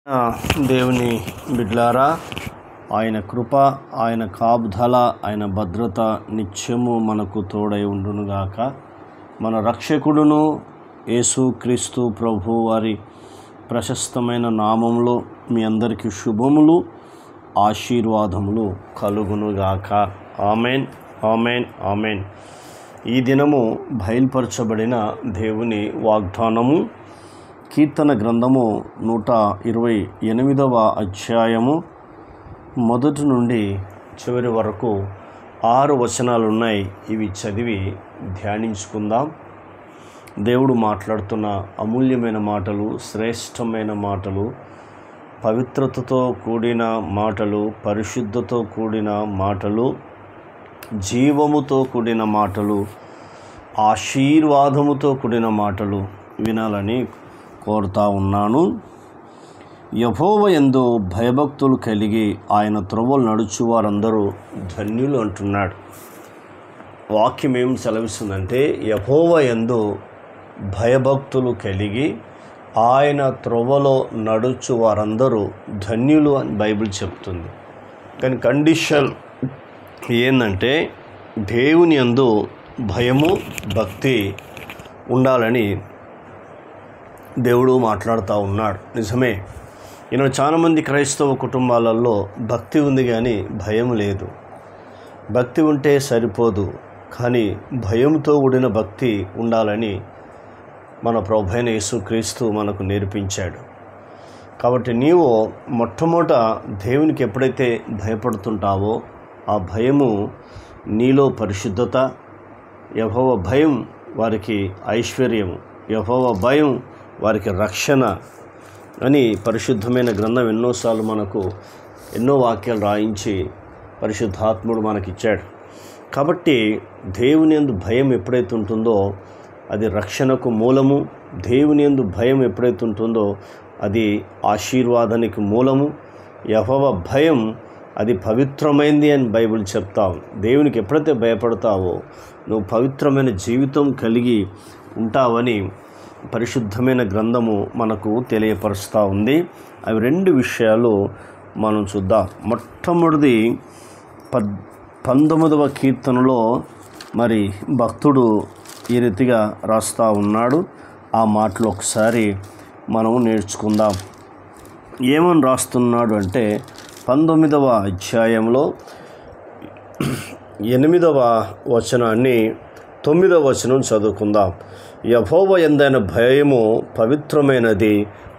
ఆ, దేవుని బిడ్లారా, ఆయన కృప, ఆయన కాపుదల, ఆయన భద్రత నిత్యము మనకు తోడై ఉండునుగాక. మన రక్షకుడును యేసుక్రీస్తు ప్రభు వారి ప్రశస్తమైన నామంలో మీ అందరికీ శుభములు, ఆశీర్వాదములు కలుగునుగాక. Amen, amen, amen. ఈ దినము బయలుపరచబడిన దేవుని వాగ్దానము కీర్తన గ్రంథము 128వ అధ్యాయము మొదటి నుండి చివరి వరకు 6 వచనాలు ఉన్నాయి. ఇవి చదివి ధ్యానించుకుందాం. దేవుడు మాట్లాడుతున్న అమూల్యమైన మాటలు, శ్రేష్టమైన మాటలు, పవిత్రతతో కూడిన మాటలు, పరిశుద్ధతో కూడిన మాటలు, జీవముతో కూడిన మాటలు, ఆశీర్వాదముతో కూడిన మాటలు వినాలని కోరుతా ఉన్నాను. యెహోవా యందు భయభక్తులు కలిగి ఆయన త్రోవలు నడుచువారందరూ ధన్యులు అంటున్నాడు. వాక్యం ఏం సెలవిస్తుందంటే, యెహోవా యందు భయభక్తులు కలిగి ఆయన త్రోవలో నడుచు వారందరూ ధన్యులు అని బైబిల్ చెప్తుంది. కానీ కండిషన్ ఏంటంటే, దేవుని యందు భయము, భక్తి ఉండాలని దేవుడు మాట్లాడుతూ ఉన్నాడు. నిజమే, ఈయన చాలామంది క్రైస్తవ కుటుంబాలలో భక్తి ఉంది కానీ భయం లేదు. భక్తి ఉంటే సరిపోదు, కానీ భయంతో కూడిన భక్తి ఉండాలని మన ప్రభువైన యేసుక్రీస్తు మనకు నేర్పించాడు. కాబట్టి నీవు మొట్టమొదట దేవునికి ఎప్పుడైతే భయపడుతుంటావో ఆ భయము నీలో పరిశుద్ధత, యెహోవా భయం వారికి ఐశ్వర్యము, యెహోవా భయం వారికి రక్షణ అని పరిశుద్ధమైన గ్రంథం ఎన్నోసార్లు మనకు ఎన్నో వాక్యాలు రాయించి పరిశుద్ధాత్ముడు మనకిచ్చాడు. కాబట్టి దేవుని యందు భయం ఎప్పుడైతే ఉంటుందో అది రక్షణకు మూలము. దేవుని యందు భయం ఎప్పుడైతే ఉంటుందో అది ఆశీర్వాదానికి మూలము. యెహోవా భయం అది పవిత్రమైంది అని బైబిల్ చెప్తావు. దేవునికి ఎప్పుడైతే భయపడతావో నువ్వు పవిత్రమైన జీవితం కలిగి ఉంటావని పరిశుద్ధమైన గ్రంథము మనకు తెలియపరుస్తూ ఉంది. అవి 2 విషయాలు మనం చూద్దాం. మొట్టమొదటిది 19వ కీర్తనలో మరి భక్తుడు ఈ రీతిగా రాస్తూ ఉన్నాడు. ఆ మాటలు ఒకసారి మనం నేర్చుకుందాం. ఏమని రాస్తున్నాడు అంటే, 19వ అధ్యాయంలో 8వ వచనాన్ని 9వ వచనం చదువుకుందాం. యెహోవా యందైన భయము పవిత్రమైనది,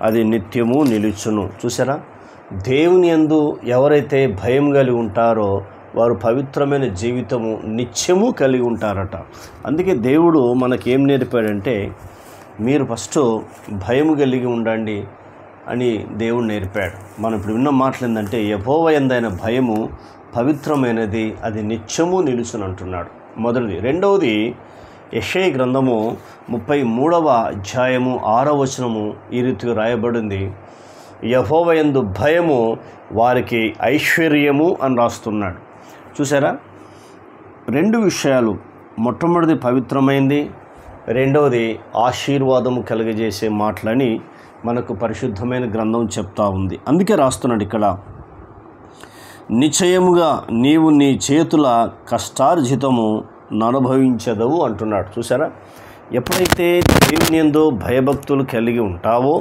అది నిత్యము నిలుచును. చూసారా, దేవుని యందు ఎవరైతే భయం కలిగి ఉంటారో వారు పవిత్రమైన జీవితము నిత్యము కలిగి ఉంటారట. అందుకే దేవుడు మనకేం నేర్పాడంటే, మీరు ఫస్ట్ భయం కలిగి ఉండండి అని దేవుడు నేర్పాడు. మనం ఇప్పుడు విన్న మాటలు ఏంటంటే, యెహోవా యందైన భయము పవిత్రమైనది, అది నిత్యము నిలుచును అంటున్నాడు. మొదటిది. రెండవది, యెషయా గ్రంథము 33వ అధ్యాయము 6వ వచనము ఈ రీతిగా రాయబడింది. యెహోవా యందు భయము వారికి ఐశ్వర్యము అని రాస్తున్నాడు. చూసారా, 2 విషయాలు. మొట్టమొదటిది పవిత్రమైంది, రెండవది ఆశీర్వాదము కలుగజేసే మాటలని మనకు పరిశుద్ధమైన గ్రంథం చెప్తా ఉంది. అందుకే రాస్తున్నాడు ఇక్కడ, నిశ్చయముగా నీవు నీ చేతుల కష్టార్జితము అనుభవించదవు అంటున్నాడు. చూసారా, ఎప్పుడైతే దేవుని యందు భయభక్తులు కలిగి ఉంటావో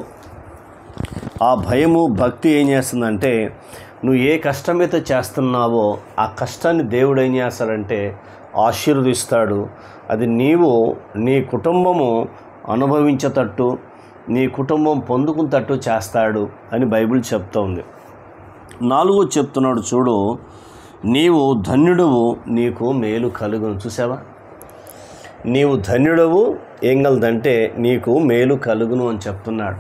ఆ భయము, భక్తి ఏం చేస్తుందంటే, నువ్వు ఏ కష్టమైతే చేస్తున్నావో ఆ కష్టాన్ని దేవుడు ఏం చేస్తాడంటే ఆశీర్వదిస్తాడు. అది నీవు, నీ కుటుంబము అనుభవించేటట్టు, నీ కుటుంబం పొందుకునేటట్టు చేస్తాడు అని బైబిల్ చెప్తా ఉంది. 4వ చెప్తున్నాడు చూడు, నీవు ధన్యుడవు, నీకు మేలు కలుగును. చూసావా, నీవు ధన్యుడవు, ఏం కలదంటే నీకు మేలు కలుగును అని చెప్తున్నాడు.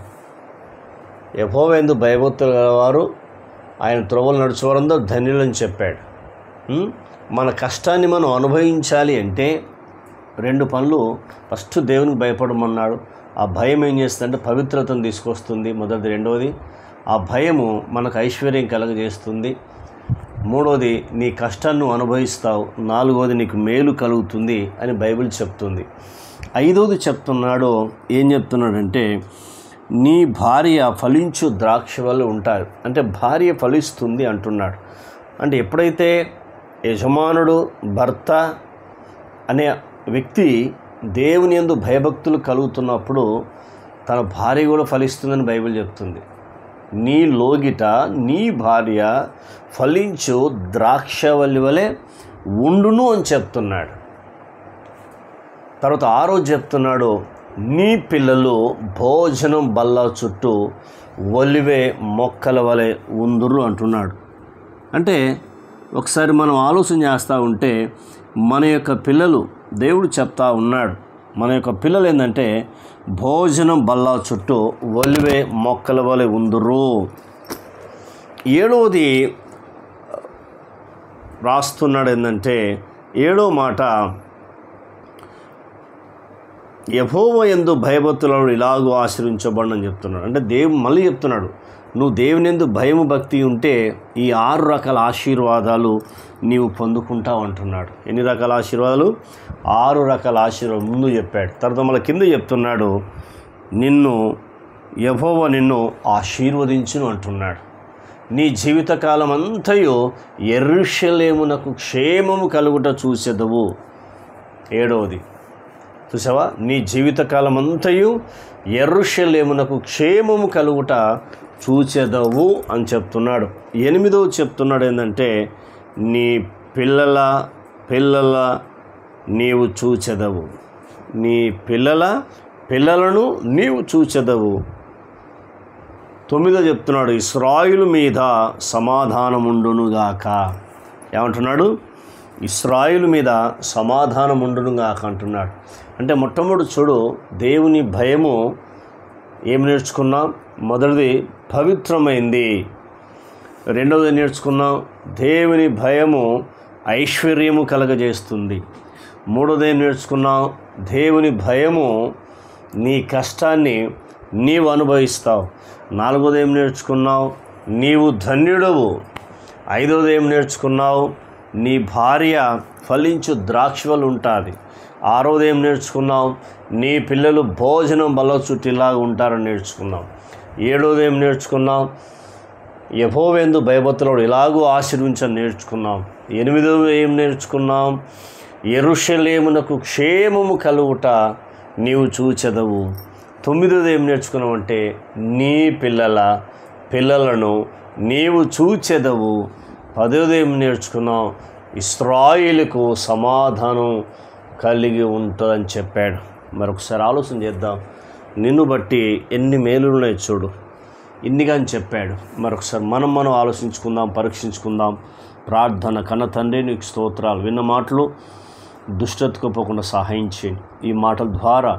యెహోవా యందు భయభక్తులు గలవారు ఆయన త్రోవలు నడుచువారందరూ ధన్యులని చెప్పాడు. మన కష్టాన్ని మనం అనుభవించాలి అంటే 2 పనులు. ఫస్ట్ దేవునికి భయపడమన్నాడు. ఆ భయం ఏం చేస్తుందంటే పవిత్రతను తీసుకొస్తుంది, మొదటిది. రెండవది, ఆ భయము మనకు ఐశ్వర్యం కలుగజేస్తుంది. మూడవది, నీ కష్టాన్ని నువ్వు అనుభవిస్తావు. 4వది, నీకు మేలు కలుగుతుంది అని బైబిల్ చెప్తుంది. 5వది చెప్తున్నాడు. ఏం చెప్తున్నాడంటే, నీ భార్య ఫలించు ద్రాక్ష వల్ల ఉంటారు. అంటే భార్య ఫలిస్తుంది అంటున్నాడు. అంటే ఎప్పుడైతే యజమానుడు భర్త అనే వ్యక్తి దేవుని యందు భయభక్తులు కలుగుతున్నప్పుడు తన భార్య కూడా ఫలిస్తుందని బైబిల్ చెప్తుంది. నీ లోగిట నీ భార్య ఫలించు ద్రాక్షవల్లి వలె ఉండును అని చెప్తున్నాడు. తర్వాత 6వ చెప్తున్నాడు, నీ పిల్లలు భోజనం బల్ల చుట్టూ ఒలివే మొక్కల వలె ఉందురు అంటున్నాడు. అంటే ఒకసారి మనం ఆలోచన చేస్తూ ఉంటే మన యొక్క పిల్లలు, దేవుడు చెప్తా ఉన్నాడు, మన యొక్క పిల్లలు ఏంటంటే భోజనం బల్ల చుట్టూ ఒలివే మొక్కల వలె ఉందురు. 7వది రాస్తున్నాడు ఏంటంటే 7వ మాట, యెహోవా యందు భయభక్తులను ఇలాగూ ఆశీర్వించబడని చెప్తున్నాడు. అంటే మళ్ళీ చెప్తున్నాడు, నువ్వు దేవుని యందు భయము భక్తి ఉంటే ఈ 6 రకాల ఆశీర్వాదాలు నీవు పొందుకుంటావు అంటున్నాడు. ఎన్ని రకాల ఆశీర్వాదాలు? 6 రకాల ఆశీర్వాదాలు ముందు చెప్పాడు. తర్వాత మళ్ళీ కింద చెప్తున్నాడు, యెహోవా నిన్ను ఆశీర్వదించును అంటున్నాడు. నీ జీవితకాలం అంతయు యెరూషలేమునకు క్షేమము కలుగుట చూసెదవు. 7వది చూసావా, నీ జీవితకాలం అంతయు యెరూషలేమునకు క్షేమము కలుగుట చూచెదవు అని చెప్తున్నాడు. 8వ చెప్తున్నాడు ఏంటంటే, నీ పిల్లల నీవు చూచెదవు. నీ పిల్లలను నీవు చూచెదవు. 9వ చెప్తున్నాడు, ఇశ్రాయేలు మీద సమాధానముండునుగాక. ఏమంటున్నాడు? ఇశ్రాయేలు మీద సమాధానముండునుగాక అంటున్నాడు. అంటే మొట్టమొదటి చూడు, దేవుని భయము ఏం నేర్చుకున్నాం? మొదటిది పవిత్రమైంది. 2వది నేర్చుకున్నాం, దేవుని భయము ఐశ్వర్యము కలగజేస్తుంది. 3వది నేర్చుకున్నాం, దేవుని భయము నీ కష్టాన్ని నీవు అనుభవిస్తావు. 4వది ఏం నేర్చుకున్నావు? నీవు ధన్యుడవు. 5వది ఏం నేర్చుకున్నావు? నీ భార్య ఫలించు ద్రాక్షవలు ఉంటుంది. 6వది ఏం నేర్చుకున్నావు? నీ పిల్లలు భోజనం బల్ల చుట్టూ ఇలాగా ఉంటారని నేర్చుకున్నాం. 7వది ఏం నేర్చుకున్నాం? యెహోవా యందు భయభక్తులను ఇలాగూ ఆశీర్వించని నేర్చుకున్నాం. 8వది ఏం నేర్చుకున్నాం? యెరూషలేమునకు క్షేమము కలుగుట నీవు చూచెదవు. 9వది ఏం నేర్చుకున్నామంటే, నీ పిల్లలను నీవు చూచెదవు. 10వది ఏం నేర్చుకున్నావు? ఇశ్రాయేలుకు సమాధానం కలిగి ఉంటుందని చెప్పాడు. మరొకసారి ఆలోచన చేద్దాం. నిన్ను బట్టి ఎన్ని మేలులు ఉన్నాయి చూడు, ఇన్నిగా అని చెప్పాడు. మరొకసారి మనం ఆలోచించుకుందాం, పరీక్షించుకుందాం. ప్రార్థన. కన్న తండ్రి, నీకు స్తోత్రాలు. విన్న మాటలు దుష్టతకు పోకుండా సహాయం చేయండి. ఈ మాటల ద్వారా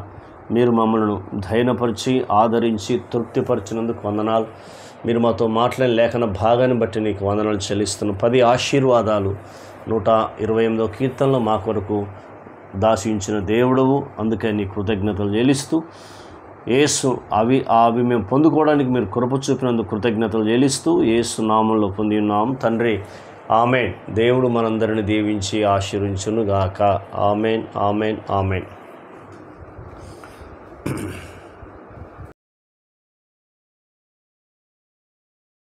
మీరు మమ్మల్ని ధైర్యపరిచి ఆదరించి తృప్తిపరిచినందుకు వందనాలు. మీరు మాతో మాట్లాడిన లేఖన భాగాన్ని బట్టి నీకు వందనాలు చెల్లిస్తున్నాను. 10 ఆశీర్వాదాలు 128వ కీర్తనలో మా కొరకు దాసించిన దేవుడవు, అందుకే నీ కృతజ్ఞతలు చెల్లిస్తూ, యేసు అవి మేము పొందుకోవడానికి మీరు కృప చూపినందుకు కృతజ్ఞతలు చెల్లిస్తూ యేసు నామంలో పొంది ఉన్నాం తండ్రి. ఆమెన్. దేవుడు మనందరిని దీవించి ఆశీర్వించును గాక. Amen, amen, amen.